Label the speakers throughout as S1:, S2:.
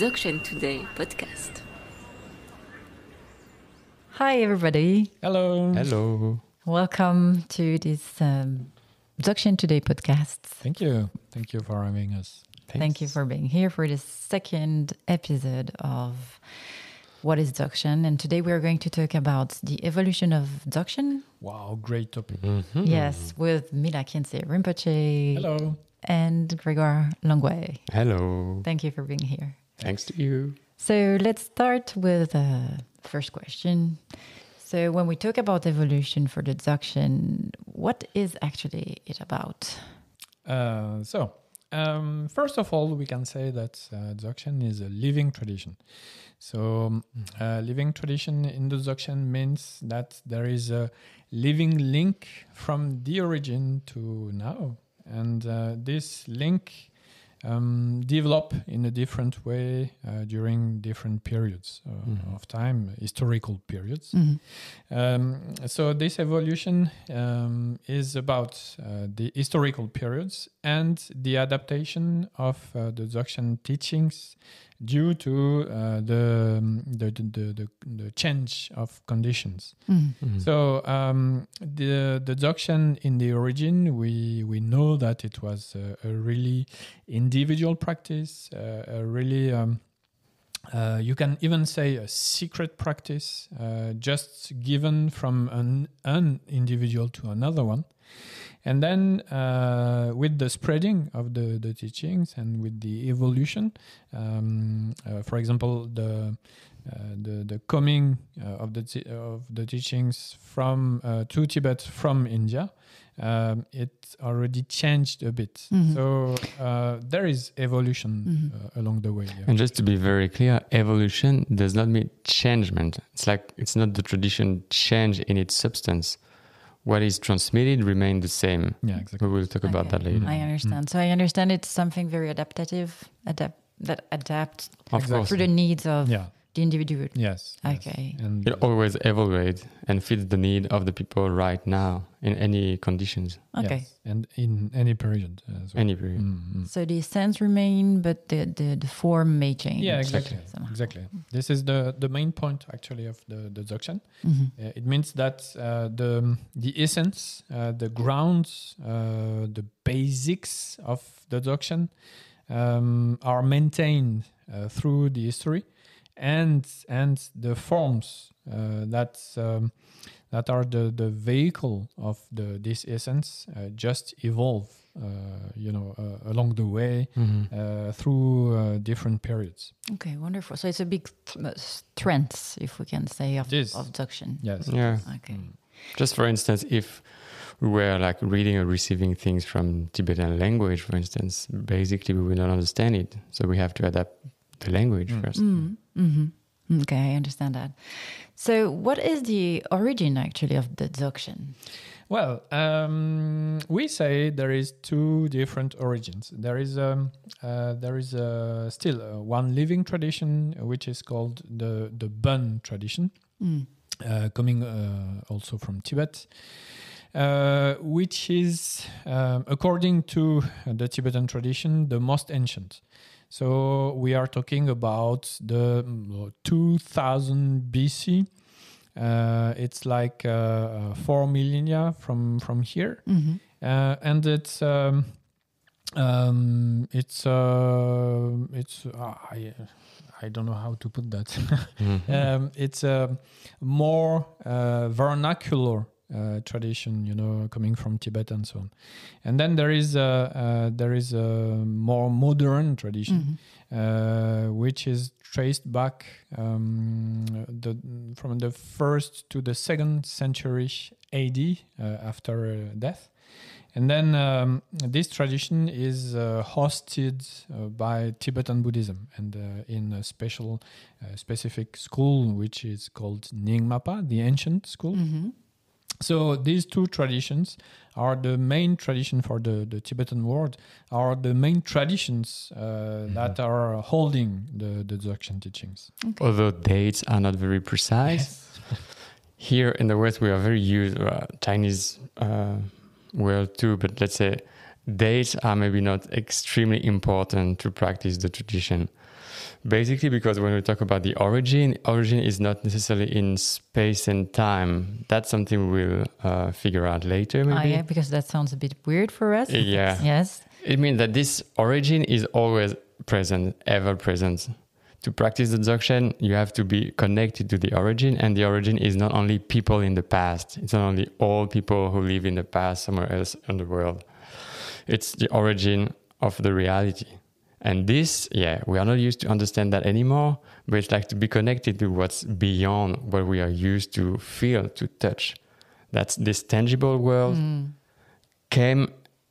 S1: Dzogchen Today podcast.
S2: Hi, everybody.
S3: Hello.
S4: Hello.
S2: Welcome to this Dzogchen Today podcast.
S3: Thank you. Thank you for having us.
S2: Thank you for being here for the second episode of What is Dzogchen? And today we are going to talk about the evolution of Dzogchen.
S3: Wow, great topic.
S4: Mm-hmm.
S2: Yes, with Mila, Khyentse, Rinpoche.
S3: Hello.
S2: And Grégoire, Langouet.
S4: Hello.
S2: Thank you for being here.
S4: Thanks to you.
S2: So let's start with the first question. So when we talk about evolution for the Dzogchen, what is actually it about?
S3: First of all, we can say that Dzogchen is a living tradition. So living tradition in the Dzogchen means that there is a living link from the origin to now. And this link develop in a different way during different periods of time, historical periods. So this evolution is about the historical periods and the adaptation of the Dzogchen teachings due to the change of conditions. So the Dzogchen in the origin, we know that it was a really individual practice, a really you can even say a secret practice, just given from an individual to another one. And then with the spreading of the teachings and with the evolution, for example, the coming of the teachings from to Tibet from India, it already changed a bit. So there is evolution along the way. Yeah.
S4: And just to be very clear, evolution does not mean changement. It's like it's not the tradition change in its substance. What is transmitted remains the same.
S3: Yeah, exactly.
S4: We will talk about that later.
S2: I understand. So I understand it's something very adaptative, that adapts
S4: Of course.
S2: to the needs of
S3: Yeah.
S2: the individual.
S3: Yes.
S2: Okay.
S3: Yes. And
S4: It always evaluates and fits the need of the people right now in any conditions,
S2: Okay.
S3: yes, and in any period as well.
S4: any period.
S2: So the essence remain, but the form may change.
S3: Yeah, exactly.
S2: somehow.
S3: Exactly. This is the main point actually of the Dzogchen. It means that the essence, the grounds, the basics of the Dzogchen are maintained through the history, and the forms that are the vehicle of this essence just evolve, along the way through different periods.
S2: Okay, wonderful. So it's a big strength, if we can say, of Dzogchen.
S3: Yes.
S4: Yeah.
S2: Okay.
S4: Just for instance, if we were like reading or receiving things from Tibetan language, for instance, basically we will not understand it. So we have to adapt the language first.
S2: Okay, I understand that. So what is the origin actually of the Dzogchen?
S3: Well, we say there is two different origins. There is still one living tradition, which is called the Bön tradition, coming also from Tibet, which is, according to the Tibetan tradition, the most ancient. So we are talking about the 2000 BC. It's like 4 millennia from here, and it's I don't know how to put that. It's a more vernacular tradition, coming from Tibet and so on. And then there is a more modern tradition, which is traced back from the 1st to the 2nd century AD, after death. And then this tradition is hosted by Tibetan Buddhism, and in a specific school, which is called Nyingmapa, the ancient school. So these two traditions are the main tradition for the Tibetan world, are the main traditions that are holding the Dzogchen teachings.
S2: Okay.
S4: Although dates are not very precise, here in the West we are very used, Chinese world too, but let's say dates are maybe not extremely important to practice the tradition. Basically, because when we talk about the origin is not necessarily in space and time. That's something we'll figure out later, maybe.
S2: Yeah, because that sounds a bit weird for us.
S4: Yeah.
S2: Yes.
S4: It means that this origin is always present, ever present. To practice the Dzogchen, you have to be connected to the origin, and the origin is not only people in the past. It's not only all people who live in the past somewhere else in the world. It's the origin of the reality. And this, we are not used to understand that anymore, but it's like to be connected to what's beyond what we are used to feel, to touch. That's this tangible world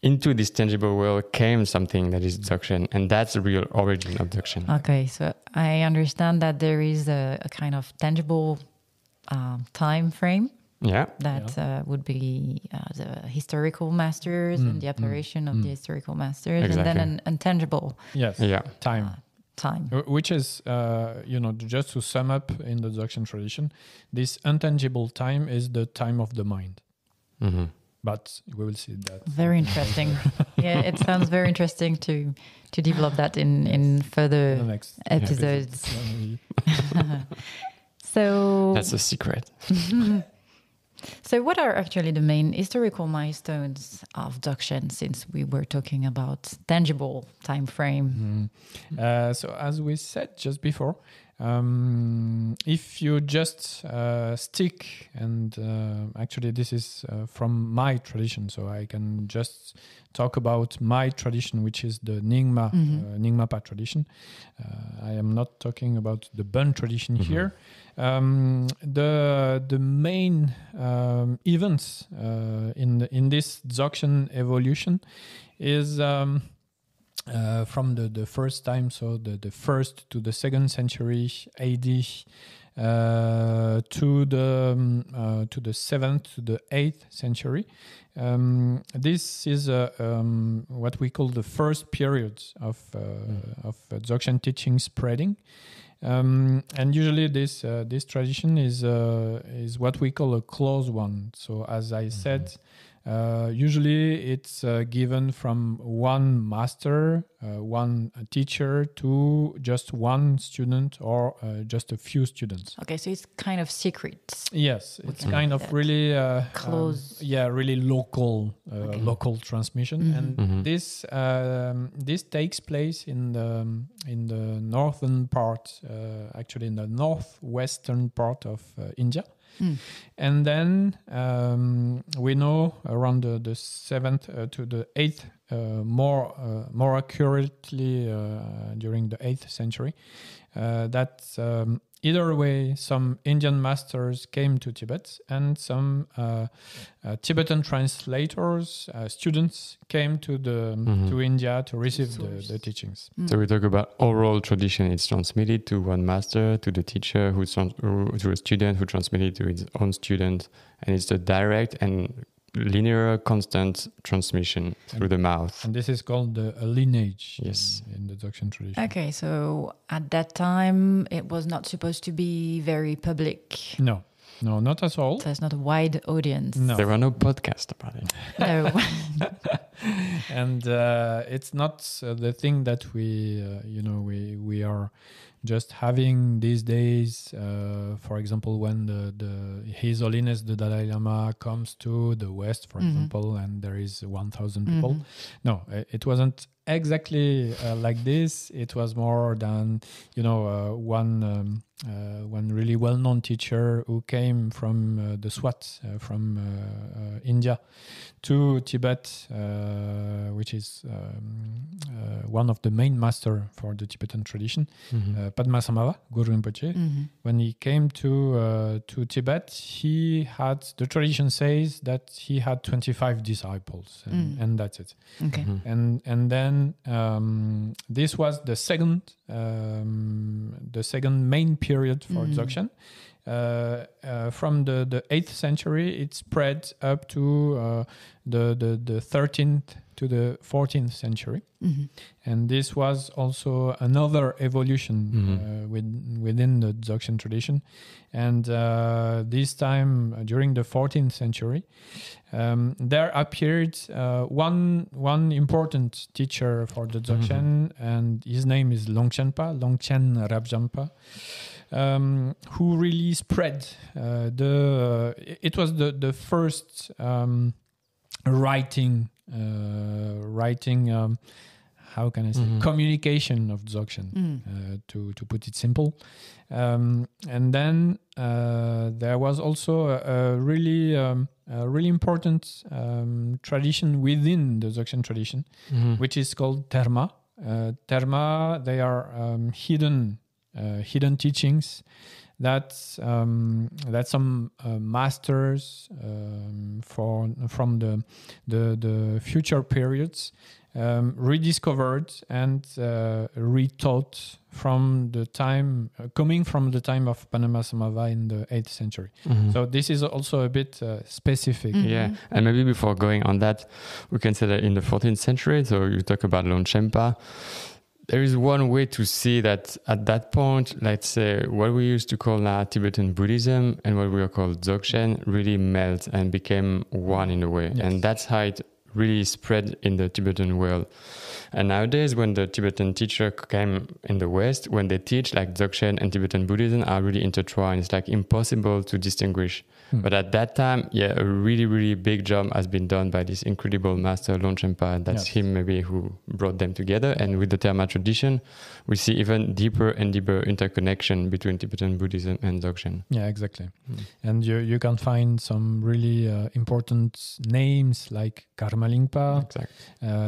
S4: into this tangible world came something that is Dzogchen, and that's the real origin of Dzogchen.
S2: Okay, so I understand that there is a kind of tangible time frame.
S4: Yeah.
S2: That would be the historical masters and the apparition of the historical masters,
S4: Exactly.
S2: and then an intangible
S3: Time.
S2: time.
S3: Which is, just to sum up in the Dzogchen tradition, this intangible time is the time of the mind.
S4: Mm-hmm.
S3: But we will see that.
S2: Very interesting. Yeah, it sounds very interesting to develop that in further
S3: The next
S2: episodes.
S3: episodes.
S2: So
S4: That's a secret.
S2: So what are actually the main historical milestones of Dzogchen, since we were talking about tangible time frame?
S3: So as we said just before, if you just stick, and actually this is from my tradition, so I can just talk about my tradition, which is the Nyingmapa tradition. I am not talking about the Bön tradition here. The main events in this Dzogchen evolution is from the first time, so the first to the 2nd century AD, to the 7th to the 8th century. This is what we call the first period of Dzogchen teaching spreading. And usually this tradition is what we call a close one. So as I said, usually it's given from one master, one teacher, to just one student or just a few students.
S2: Okay, so it's kind of secret.
S3: Yes, it's kind of really
S2: close.
S3: Really local transmission, and this takes place in the northern part, actually in the northwestern part of India. And then we know around the 7th to the 8th, more accurately during the 8th century, that either way some Indian masters came to Tibet, and some Tibetan translators, students, came to India to receive the teachings.
S4: So we talk about oral tradition. It's transmitted to one master, to the teacher, to a student who transmitted to his own student, and it's a direct and linear, constant transmission through the mouth.
S3: And this is called a lineage.
S4: Yes.
S3: In the Dzogchen tradition.
S2: Okay, so at that time it was not supposed to be very public.
S3: No, not at all.
S2: So it's not a wide audience.
S3: No.
S4: There were no podcasts about it.
S2: No.
S3: And it's not the thing that we are just having these days. For example, when His Holiness the Dalai Lama comes to the West, for example, and there is 1,000 people. No, it wasn't exactly like this. It was more than one really well-known teacher who came from the Swat, from India, to Tibet, which is one of the main master for the Tibetan tradition, Padmasambhava, Guru Rinpoche. When he came to Tibet, the tradition says that he had 25 disciples, and that's it.
S2: Okay.
S3: And then this was the second main period for Dzogchen. From the 8th century, it spread up to the 13th to the 14th century. And this was also another evolution within the Dzogchen tradition. And this time, during the 14th century, there appeared one important teacher for the Dzogchen, and his name is Longchen Rabjampa, who really spread it was the first writing, how can I say, communication of Dzogchen, to put it simple. And then there was also a really important tradition within the Dzogchen tradition, which is called Terma. Terma, they are hidden teachings that some masters from the future periods rediscovered and retaught from the time coming from the time of Panama Samava in the 8th century. So this is also a bit specific.
S4: Yeah, and maybe before going on that, we can say that in the 14th century, so you talk about Longchenpa, there is one way to see that at that point, let's say what we used to call now Tibetan Buddhism and what we call Dzogchen really melt and became one in a way. Yes. And that's how it really spread in the Tibetan world. And nowadays, when the Tibetan teacher came in the West, when they teach, like Dzogchen and Tibetan Buddhism are really intertwined. It's like impossible to distinguish. But at that time, a really, really big job has been done by this incredible master Longchenpa. That's him maybe who brought them together. And with the Terma tradition, we see even deeper and deeper interconnection between Tibetan Buddhism and Dzogchen.
S3: Yeah, exactly. And you can find some really important names like Karma Lingpa,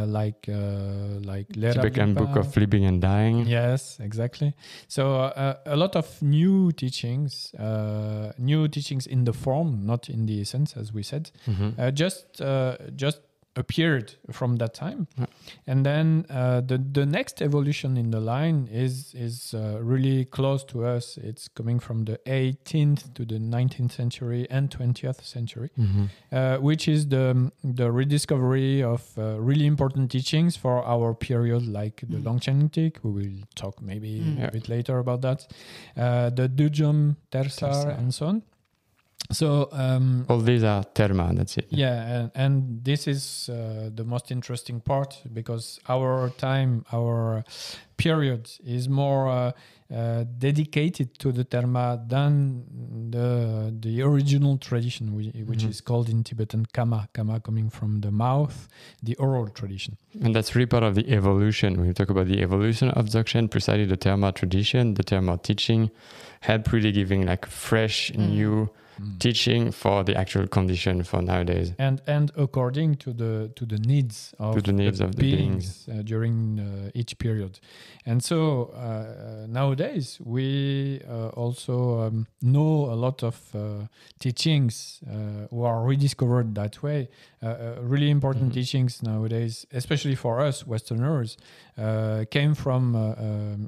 S3: like Lera
S4: Tibetan
S3: Lingpa.
S4: Book of Living and Dying.
S3: Yes, exactly. So a lot of new teachings in the form, not in the essence, as we said, just appeared from that time. And then the next evolution in the line is really close to us. It's coming from the 18th to the 19th century and 20th century, which is the rediscovery of really important teachings for our period, like the Longchen. We will talk maybe a bit later about that. The Dujom, Tersar, and so on. So
S4: all these are Terma, that's it.
S3: Yeah, and this is the most interesting part, because our period is more dedicated to the Terma than the original tradition, which is called in Tibetan Kama coming from the mouth, the oral tradition.
S4: And that's really part of the evolution. When you talk about the evolution of Dzogchen, precisely the Terma tradition, the Terma teaching, help really giving like fresh, new teaching for the actual condition for nowadays,
S3: and according to the needs of the beings during each period. And so nowadays we also know a lot of teachings who are rediscovered that way. Really important teachings nowadays, especially for us Westerners, came from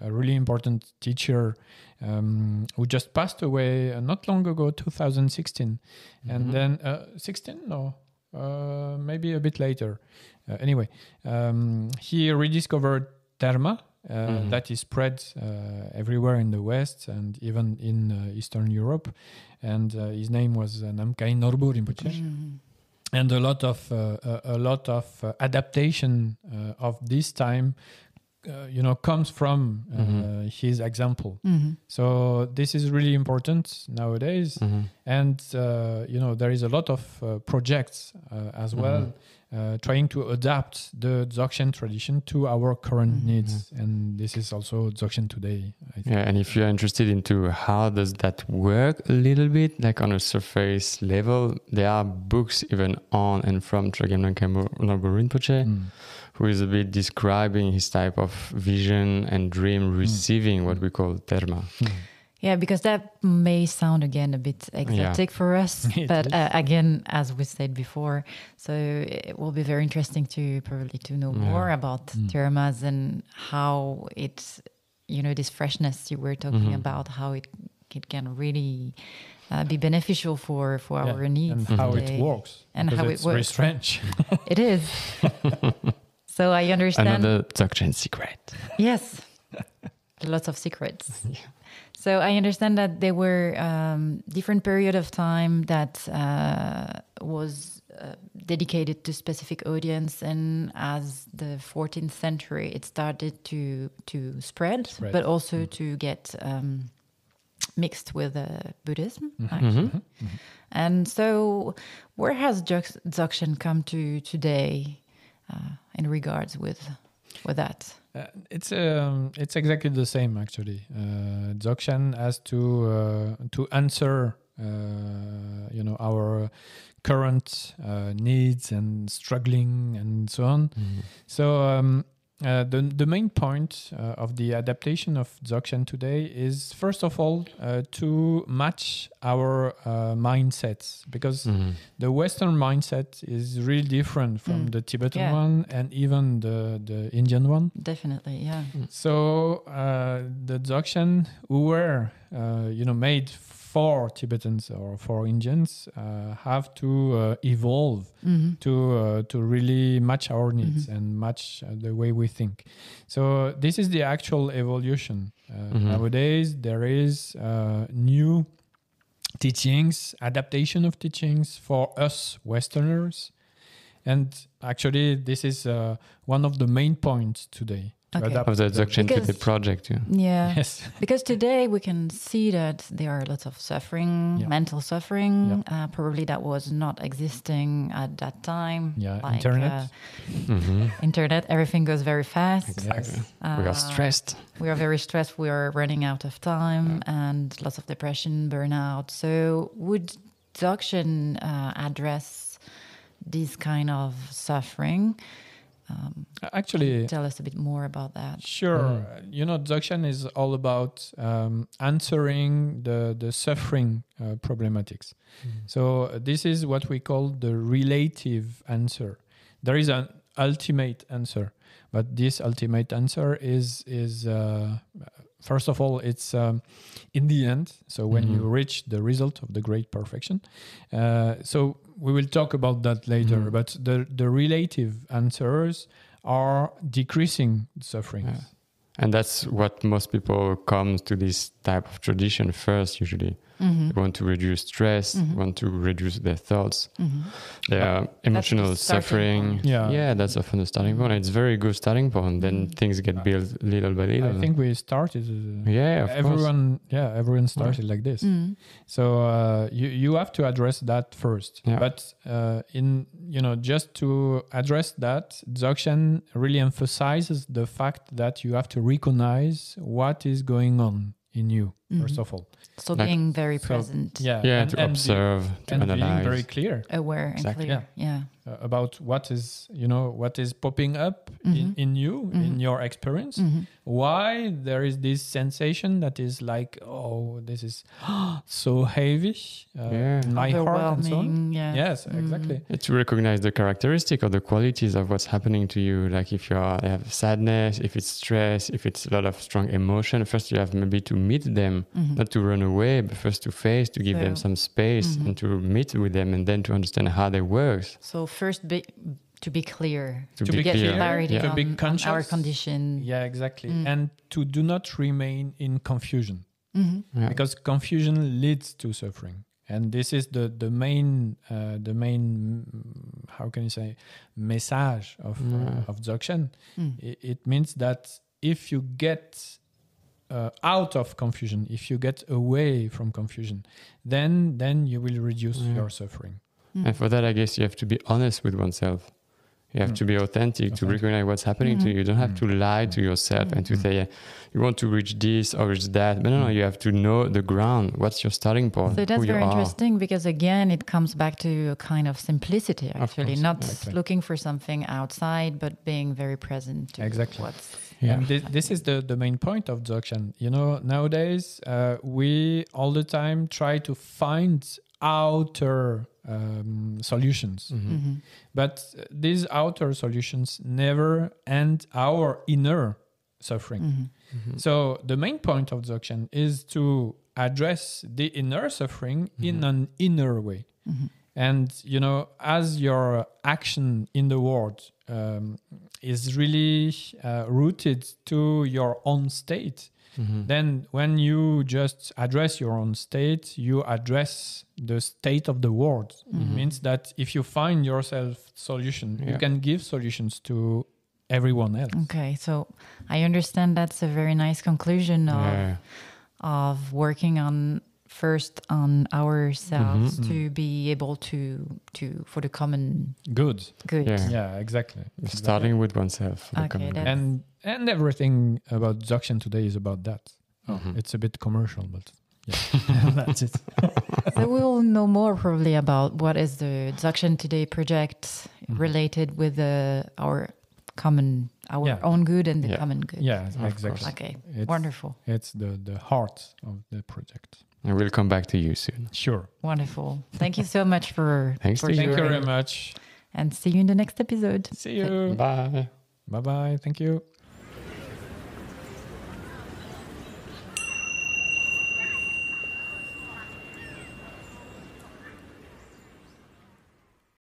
S3: a really important teacher who just passed away not long ago, 2016. And then 16? No, maybe a bit later. Anyway, he rediscovered Terma that is spread everywhere in the West and even in Eastern Europe. And his name was Namkai Norbu Rinpoche. And a lot of adaptation of this time comes from his example. So this is really important nowadays. And, there is a lot of projects as well trying to adapt the Dzogchen tradition to our current needs. And this is also Dzogchen today, I think.
S4: Yeah, and if you're interested into how does that work a little bit, like on a surface level, there are books even on and from Chogyam Norbu Rinpoche, who is a bit describing his type of vision and dream receiving what we call Terma.
S2: Yeah, because that may sound again a bit exotic for us, but again, as we said before, so it will be very interesting to know more about Termas and how it's, this freshness you were talking about, how it can really be beneficial for our needs
S3: and how
S2: today.
S3: it works.
S2: And how
S3: it's
S2: it works.
S3: very strange.
S2: It is. So I understand.
S4: Another Dzogchen secret.
S2: Yes, lots of secrets. So I understand that there were different period of time that was dedicated to specific audience, and as the 14th century, it started to spread, but also to get mixed with Buddhism. Actually. And so, where has Dzogchen come to today in regards with that?
S3: It's exactly the same actually. Dzogchen has to answer our current needs and struggling and so on. So the main point of the adaptation of Dzogchen today is first of all to match our mindsets, because the Western mindset is really different from the Tibetan one and even the Indian one.
S2: Definitely, yeah.
S3: So the Dzogchen who were made for Tibetans or for Indians have to evolve to really match our needs and match the way we think. So this is the actual evolution. Nowadays there is new teachings, adaptation of teachings for us Westerners, and actually this is one of the main points today.
S2: Okay.
S4: Of the Dzogchen Tibet project,
S2: Yeah.
S3: Yes.
S2: Because today we can see that there are lots of suffering, mental suffering. Probably that was not existing at that time.
S3: Yeah,
S2: like,
S3: internet.
S2: Internet, everything goes very fast.
S4: Exactly. We are stressed.
S2: We are very stressed. We are running out of time and lots of depression, burnout. So would Dzogchen address this kind of suffering?
S3: Actually,
S2: tell us a bit more about that.
S3: Sure. Dzogchen is all about answering the suffering problematics. So this is what we call the relative answer. There is an ultimate answer, but this ultimate answer is first of all, it's in the end. So when you reach the result of the great perfection. So we will talk about that later. But the relative answers are decreasing suffering.
S4: Yeah. And that's what most people come to this type of tradition first, usually. They want to reduce stress, want to reduce their thoughts, their emotional suffering. Yeah, that's often the starting point. It's a very good starting point. Then things get built little by little.
S3: I think we started.
S2: Everyone
S3: started like this. So you have to address that first.
S4: Yeah.
S3: But just to address that, Dzogchen really emphasizes the fact that you have to recognize what is going on in you, first of all.
S2: So being very present.
S4: To observe, to analyze.
S3: Being very clear.
S2: Aware and clear.
S3: About what is popping up in you, in your experience. Why there is this sensation that is like, oh, this is so heavy in my heart and so on. Yes, exactly.
S4: To recognize the characteristic or the qualities of what's happening to you. Like if you have sadness, if it's stress, if it's a lot of strong emotion, first you have maybe to meet them, not to run away, but first to face, to give them some space and to meet with them, and then to understand how they work.
S2: So first to be clear,
S4: to
S2: get clarity
S3: to be
S2: on
S3: conscious.
S2: our condition.
S3: Yeah, exactly. And to do not remain in confusion, because confusion leads to suffering. And this is the main how can you say message of Dzogchen. It means that if you get out of confusion, if you get away from confusion, then you will reduce your suffering.
S4: And for that, I guess you have to be honest with oneself. You have to be authentic, to recognize what's happening to you. You don't have to lie to yourself and to say, you want to reach this or reach that. But no, you have to know the ground. What's your starting point?
S2: So that's very interesting, because again, it comes back to a kind of simplicity, actually. Not looking for something outside, but being very present to what's...
S3: And this is the main point of Dzogchen. Nowadays, we all the time try to find outer solutions. But these outer solutions never end our inner suffering. So the main point of Dzogchen is to address the inner suffering in an inner way. And, as your action in the world is really rooted to your own state, then when you just address your own state, you address the state of the world. It means that if you find yourself solution, you can give solutions to everyone else.
S2: Okay, so I understand that's a very nice conclusion of working on ourselves to be able to for the common
S3: good.
S2: Yeah,
S3: exactly.
S4: Starting with oneself.
S3: And everything about Dzogchen today is about that. It's a bit commercial, but that's it.
S2: So we'll know more probably about what is the Dzogchen Today project related with our own good and the common good.
S3: Yeah, exactly.
S2: Okay, wonderful.
S3: It's the heart of the project.
S4: And we'll come back to you soon.
S3: Sure.
S2: Wonderful. Thank you so much for
S4: Thank you
S3: very much.
S2: And see you in the next episode.
S3: See you.
S4: Bye.
S3: Bye-bye. Thank you.